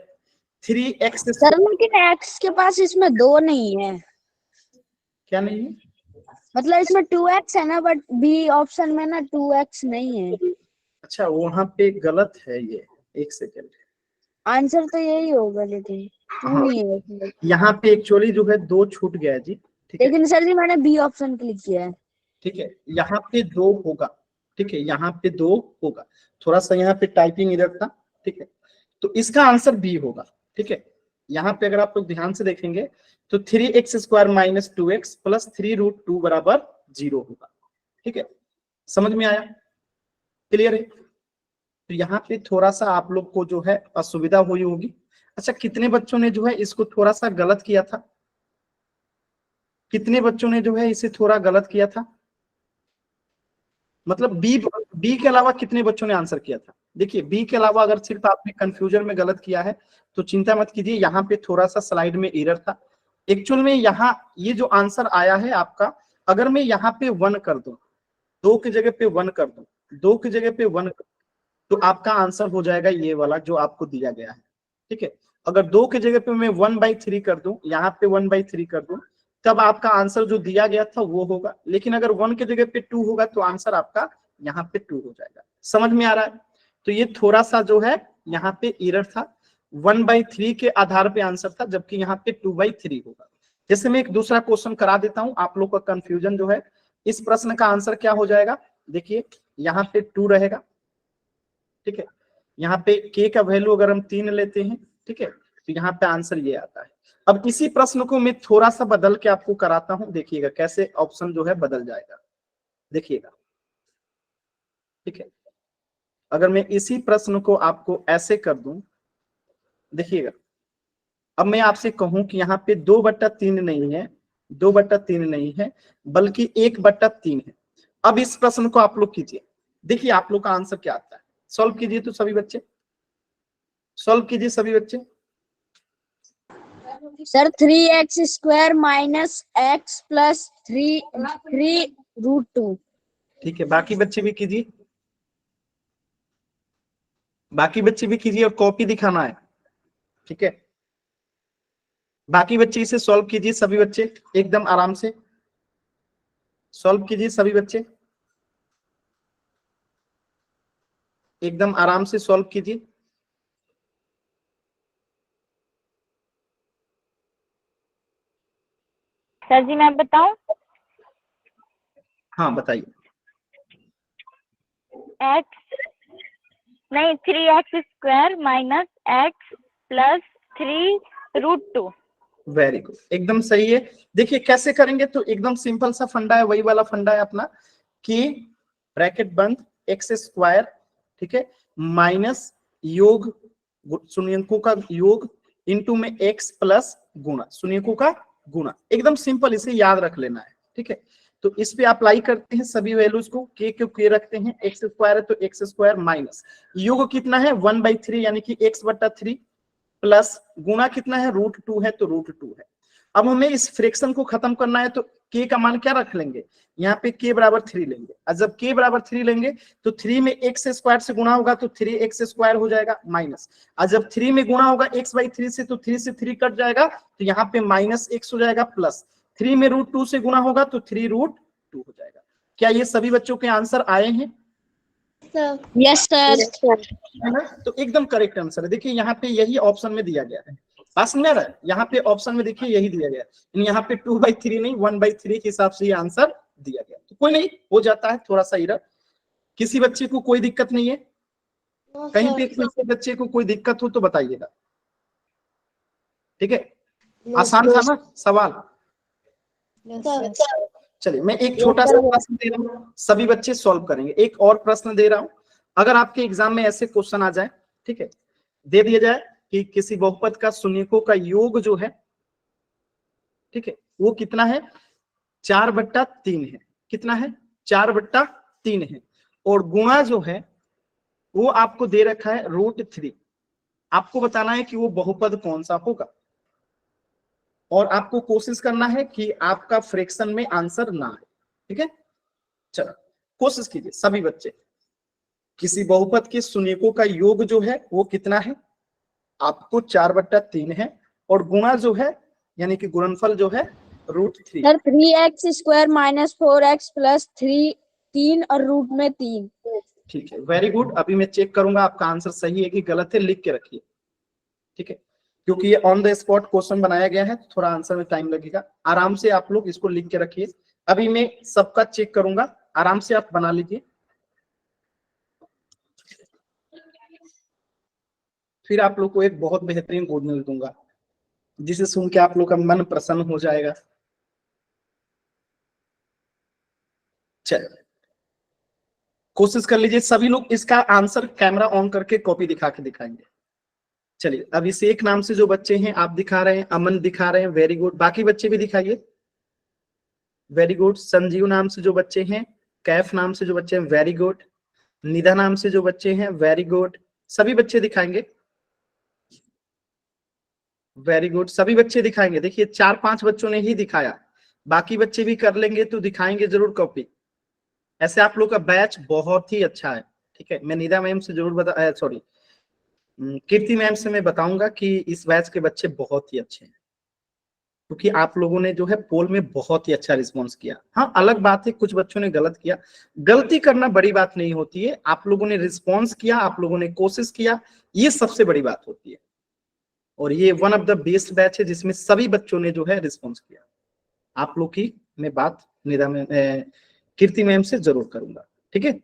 3x सर लेकिन x के पास इसमें 2 नहीं है, क्या नहीं है, मतलब इसमें 2x है ना, बट बी ऑप्शन में ना 2x नहीं है। अच्छा वहां पे गलत है ये, एक सेकेंड, आंसर तो यही होगा लेकिन 2 हाँ, नहीं है इसमें। यहाँ पे एक्चुअली जो है 2 छूट गया है जी, ठीक है, लेकिन सर जी मैंने बी ऑप्शन क्लिक किया है। ठीक है। यहाँ पे 2 होगा, ठीक है, यहाँ पे 2 होगा, थोड़ा सा यहाँ पे टाइपिंग इधर था, ठीक है, तो इसका आंसर बी होगा, ठीक है। यहाँ पे अगर आप लोग ध्यान से देखेंगे तो 3x² माइनस 2x प्लस 3√2 बराबर 0 होगा, ठीक है, समझ में आया, क्लियर है। तो यहाँ पे थोड़ा सा आप लोग को जो है असुविधा हुई होगी। अच्छा कितने बच्चों ने जो है इसको थोड़ा सा गलत किया था, कितने बच्चों ने जो है इसे थोड़ा गलत किया था, मतलब बी के अलावा कितने बच्चों ने आंसर किया था। देखिए बी के अलावा अगर सिर्फ आपने कंफ्यूजन में गलत किया है तो चिंता मत कीजिए, यहाँ पे थोड़ा सा स्लाइड में एरर था। एक्चुअल में यहाँ ये जो आंसर आया है आपका, अगर मैं यहाँ पे 1 कर दूं, 2 की जगह पे 1 कर दूं, 2 की जगह पे 1 कर, तो आपका आंसर हो जाएगा ये वाला जो आपको दिया गया है, ठीक है। अगर 2 की जगह पे मैं 1/3 कर दूं, यहाँ पे 1/3 कर दूं, तब आपका आंसर जो दिया गया था वो होगा। लेकिन अगर 1 की जगह पे 2 होगा तो आंसर आपका यहाँ पे 2 हो जाएगा। समझ में आ रहा है। तो ये थोड़ा सा जो है यहाँ पे एरर था, 1/3 के आधार पे आंसर था, जबकि यहाँ पे 2/3 होगा। जैसे मैं एक दूसरा क्वेश्चन करा देता हूं, आप लोग का कंफ्यूजन जो है, इस प्रश्न का आंसर क्या हो जाएगा, देखिए यहाँ पे 2 रहेगा, ठीक है, यहाँ पे k का वैल्यू अगर हम 3 लेते हैं, ठीक है, तो यहाँ पे आंसर ये आता है। अब इसी प्रश्न को मैं थोड़ा सा बदल के आपको कराता हूं, देखिएगा कैसे ऑप्शन जो है बदल जाएगा, देखिएगा, ठीक है। अगर मैं इसी प्रश्न को आपको ऐसे कर दूं, देखिएगा, अब मैं आपसे कहूं कि यहाँ पे 2/3 नहीं है, 2/3 नहीं है, बल्कि 1/3 है। अब इस प्रश्न को आप लोग कीजिए, देखिए आप लोग का आंसर क्या आता है। सॉल्व कीजिए तो सभी बच्चे, सॉल्व कीजिए सभी बच्चे। Sir 3x² minus x plus 3√2। ठीक है, बाकी बच्चे भी कीजिए, बाकी बच्चे भी कीजिए और कॉपी दिखाना है, ठीक है। बाकी बच्चे इसे सॉल्व कीजिए सभी बच्चे, एकदम आराम से सॉल्व कीजिए सभी बच्चे, एकदम आराम से सॉल्व कीजिए। सर जी मैं बताऊं? हाँ बताइए। नहीं 3x² minus x plus 3√2। Very good, एकदम सही है। देखिए कैसे करेंगे, तो एकदम सिंपल सा फंडा है, वही वाला फंडा है अपना कि ब्रैकेट बंद x², ठीक है, माइनस योग शून्यकों का योग इनटू में x प्लस गुणा शून्यकों का गुणा, एकदम सिंपल, इसे याद रख लेना है, ठीक है। तो इस पे अप्लाई करते हैं सभी वैल्यूज को, k क्यों k रखते हैं, x² है तो x² माइनस योग कितना है 1/3 यानी कि x/3 प्लस गुणा कितना है √2 है तो √2 है। अब हमें इस फ्रैक्शन को खत्म करना है तो k का मान क्या रख लेंगे, यहाँ पे k बराबर 3 लेंगे, और जब k बराबर 3 लेंगे तो 3 में x² से गुणा होगा तो 3x² हो जाएगा माइनस, और जब 3 में गुणा होगा x/3 से तो 3 से 3 कट जाएगा तो यहाँ पे -x हो जाएगा, प्लस 3 में √2 से गुणा होगा तो 3√2 हो जाएगा। क्या ये सभी बच्चों के आंसर आए हैं? Yes sir. है ना, तो एकदम करेक्ट आंसर है। देखिए यहाँ पे यही ऑप्शन में दिया गया है, बात समझ आ रहा है, यहाँ पे ऑप्शन में देखिए यही दिया गया है, यहाँ पे 2/3 नहीं 1/3 के हिसाब से ये आंसर दिया गया। तो कोई नहीं, हो जाता है थोड़ा सा एरर, किसी बच्चे को कोई दिक्कत नहीं है, कहीं पे किसी बच्चे को कोई दिक्कत हो तो बताइएगा, ठीक है। आसान था ना सवाल? चलिए मैं एक छोटा सा प्रश्न दे रहा हूँ, सभी बच्चे सॉल्व करेंगे। एक और प्रश्न दे रहा हूँ, अगर आपके एग्जाम में ऐसे क्वेश्चन आ जाए, ठीक है, दे दिया जाए कि किसी बहुपद का शून्यकों का योग जो है, ठीक है, वो कितना है 4/3 है, कितना है 4/3 है, और गुणा जो है वो आपको दे रखा है √3। आपको बताना है कि वो बहुपद कौन सा होगा, और आपको कोशिश करना है कि आपका फ्रैक्शन में आंसर ना आए, ठीक है। चलो कोशिश कीजिए सभी बच्चे, किसी बहुपद के शून्यकों का योग जो है वो कितना है, आपको 4/3 है, और गुणा जो है यानी कि गुणनफल जो है √3। Sir 3x² minus 4x plus 3 और रूट में 3। ठीक है, वेरी गुड। अभी मैं चेक करूंगा आपका आंसर सही है कि गलत है, लिख के रखिए, ठीक है, क्योंकि ये ऑन द स्पॉट क्वेश्चन बनाया गया है, थोड़ा आंसर में टाइम लगेगा। आराम से आप लोग इसको लिख के रखिए, अभी मैं सबका चेक करूंगा, आराम से आप बना लीजिए, फिर आप लोग को एक बहुत बेहतरीन गुड न्यूज दूंगा जिसे सुन के आप लोग का मन प्रसन्न हो जाएगा। चलिए कोशिश कर लीजिए सभी लोग, इसका आंसर कैमरा ऑन करके कॉपी दिखा के दिखाएंगे। चलिए अभिषेक नाम से जो बच्चे हैं आप दिखा रहे हैं, अमन दिखा रहे हैं, वेरी गुड। बाकी बच्चे भी दिखाइए, वेरी गुड। संजीव नाम से जो बच्चे हैं, कैफ नाम से जो बच्चे हैं, वेरी गुड। निधा नाम से जो बच्चे हैं, वेरी गुड। सभी बच्चे दिखाएंगे, वेरी गुड, सभी बच्चे दिखाएंगे। देखिए 4-5 बच्चों ने ही दिखाया, बाकी बच्चे भी कर लेंगे तो दिखाएंगे जरूर कॉपी। ऐसे आप लोग का बैच बहुत ही अच्छा है, ठीक है। मैं निधा मैम से जरूर बता, सॉरी कीर्ति मैम से मैं बताऊंगा कि इस बैच के बच्चे बहुत ही अच्छे हैं, क्योंकि आप लोगों ने जो है पोल में बहुत ही अच्छा रिस्पॉन्स किया। हाँ अलग बात है कुछ बच्चों ने गलत किया, गलती करना बड़ी बात नहीं होती है, आप लोगों ने रिस्पॉन्स किया, आप लोगों ने कोशिश किया, ये सबसे बड़ी बात होती है। और ये one of the best batch है जिसमें सभी बच्चों ने जो है रिस्पॉन्स किया। आप लोग की मैं बात निधा में कीर्ति मैम से जरूर करूंगा, ठीक है।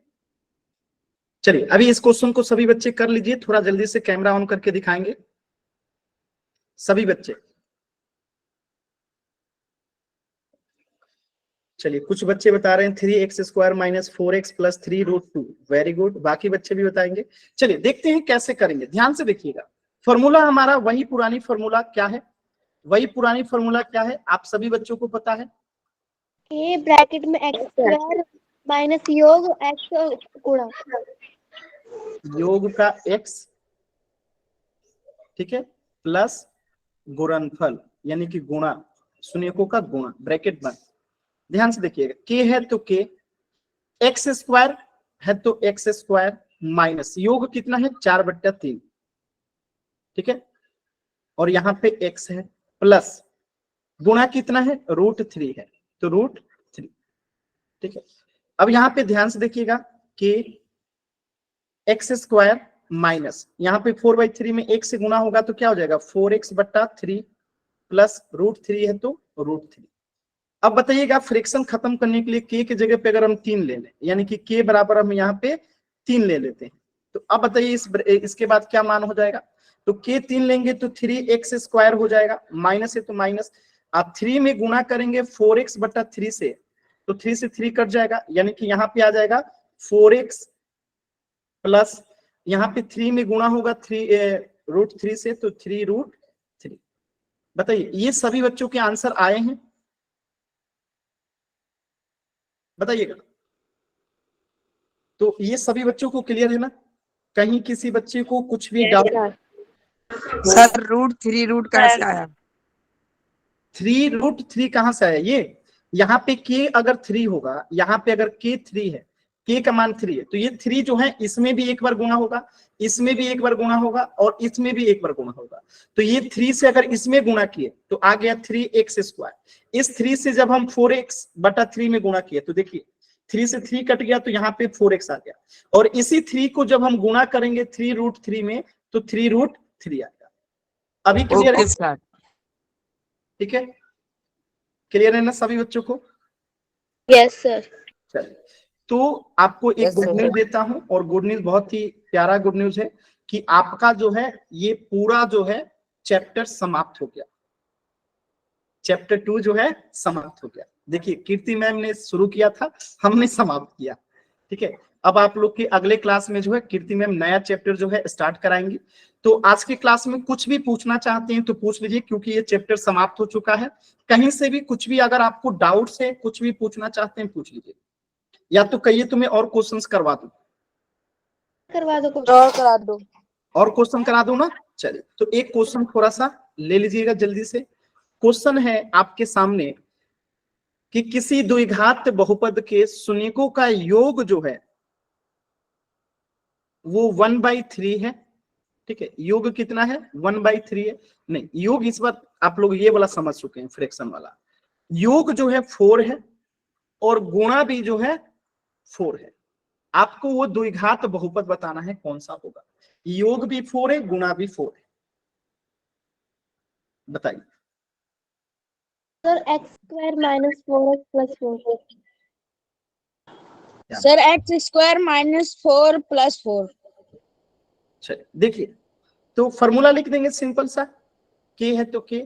चलिए अभी इस क्वेश्चन को सभी बच्चे कर लीजिए, थोड़ा जल्दी से कैमरा ऑन करके दिखाएंगे सभी बच्चे। चलिए कुछ बच्चे बता रहे हैं 3x² minus 4x plus 3√2, very good. बाकी बच्चे भी बताएंगे। चलिए देखते हैं कैसे करेंगे, ध्यान से देखिएगा। फॉर्मूला हमारा वही पुरानी फॉर्मूला क्या है, वही पुरानी फॉर्मूला क्या है आप सभी बच्चों को पता है। ए ब्रैकेट में x² माइनस योग x गुणा योग का x, ठीक है, प्लस गुणनफल यानी कि गुणा, शून्यकों का गुणा, ब्रैकेट बंद। ध्यान से देखिएगा, k है तो k, x² है तो x² माइनस योग कितना है 4/3, ठीक है, और यहाँ पे x है, प्लस गुणा कितना है √3 है तो √3, ठीक है। अब यहाँ पे ध्यान से देखिएगा कि x² माइनस यहाँ पे 4/3 में 1 से गुणा होगा तो क्या हो जाएगा 4x/3 प्लस √3 है तो √3। अब बताइएगा फ्रैक्शन खत्म करने के लिए k की जगह पे अगर हम 3 ले लें, यानी कि k बराबर हम यहाँ पे 3 ले लेते हैं, तो अब बताइए इसके बाद क्या मान हो जाएगा। तो k 3 लेंगे तो 3x² हो जाएगा, माइनस है तो माइनस, आप 3 में गुणा करेंगे 4x/3 से तो 3 से 3 कट जाएगा, यानी कि यहाँ पे आ जाएगा 4x प्लस यहाँ पे 3 में गुणा होगा √3 से तो 3√3। बताइए ये सभी बच्चों के आंसर आए हैं, बताइएगा। तो ये सभी बच्चों को क्लियर है ना, कहीं किसी बच्चे को कुछ भी डाउट? सर √3 कहाँ से आया? 3√3 कहाँ से आया? ये यहाँ पे k अगर 3 होगा, यहाँ पे अगर k 3 है, k का मान 3 है, तो ये 3 जो है इसमें भी एक बार गुणा होगा, इसमें भी एक बार गुणा होगा और इसमें भी एक बार गुणा होगा। तो ये 3 से अगर इसमें गुणा किए तो आ गया 3x²। इस 3 से जब हम 4x/3 में गुणा किए तो देखिए 3 से 3 कट गया तो यहाँ पे 4x आ गया, और इसी 3 को जब हम गुणा करेंगे 3√3 में तो 3√3 आएगा। अभी क्लियर है? ठीक है, क्लियर है ना सभी बच्चों को? Yes sir. चलिए तो आपको एक गुड न्यूज देता हूं, और गुड न्यूज बहुत ही प्यारा गुड न्यूज है कि आपका जो है ये पूरा जो है चैप्टर समाप्त हो गया, चैप्टर 2 जो है समाप्त हो गया। देखिए कीर्ति मैम ने शुरू किया था, हमने समाप्त किया, ठीक है। अब आप लोग के अगले क्लास में जो है कीर्ति मैम नया चैप्टर जो है स्टार्ट कराएंगी। तो आज के क्लास में कुछ भी पूछना चाहते हैं तो पूछ लीजिए, क्योंकि ये चैप्टर समाप्त हो चुका है। कहीं से भी कुछ भी अगर आपको डाउट है, कुछ भी पूछना चाहते हैं पूछ लीजिए, या तो कहिए तुम्हें और क्वेश्चंस करवा दूं, करवा दो कुछ और करा दो। और क्वेश्चन करा दूं ना। चलिए तो एक क्वेश्चन थोड़ा सा ले लीजिएगा जल्दी से। क्वेश्चन है आपके सामने कि किसी द्विघात बहुपद के शून्यकों का योग जो है वो 1/3 है, ठीक है। योग कितना है 1/3 है, नहीं योग इस बार आप लोग ये वाला समझ चुके हैं, फ्रैक्शन वाला। योग जो है 4 है और गुणा भी जो है 4 है। आपको वो द्विघात बहुपद बताना है कौन सा होगा। योग भी 4 है, गुणा भी 4 है, बताइए। Sir x² minus 4x plus 4। Sir x² minus 4 plus 4। चलिए देखिए, तो फॉर्मूला लिख देंगे सिंपल सा, k है तो k,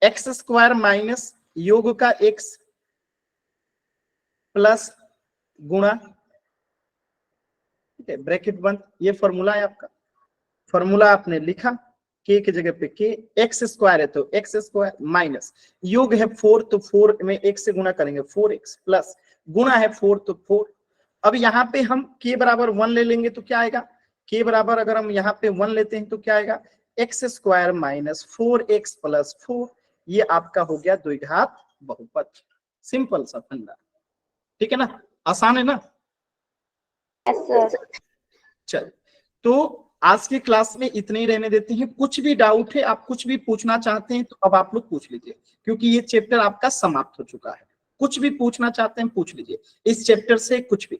x² माइनस योग का x प्लस गुणा, ठीक है, ब्रैकेट बंद। ये फॉर्मूला है आपका, फॉर्मूला आपने लिखा, k की जगह पे k, x² है तो x² माइनस योग है 4 तो 4 में 1 से गुणा करेंगे 4x प्लस गुणा है 4 तो 4। अब यहाँ पे हम k बराबर 1 ले लेंगे तो क्या आएगा, k बराबर अगर हम यहाँ पे 1 लेते हैं तो क्या आएगा x² माइनस 4x प्लस 4। ये आपका हो गया द्विघात बहुपद। सिंपल सा फंडा, ठीक है ना, आसान है ना। Yes sir. चल तो आज की क्लास में इतने ही रहने देते हैं। कुछ भी डाउट है, आप कुछ भी पूछना चाहते हैं तो अब आप लोग पूछ लीजिए, क्योंकि ये चैप्टर आपका समाप्त हो चुका है। कुछ भी पूछना चाहते हैं पूछ लीजिए इस चैप्टर से, कुछ भी।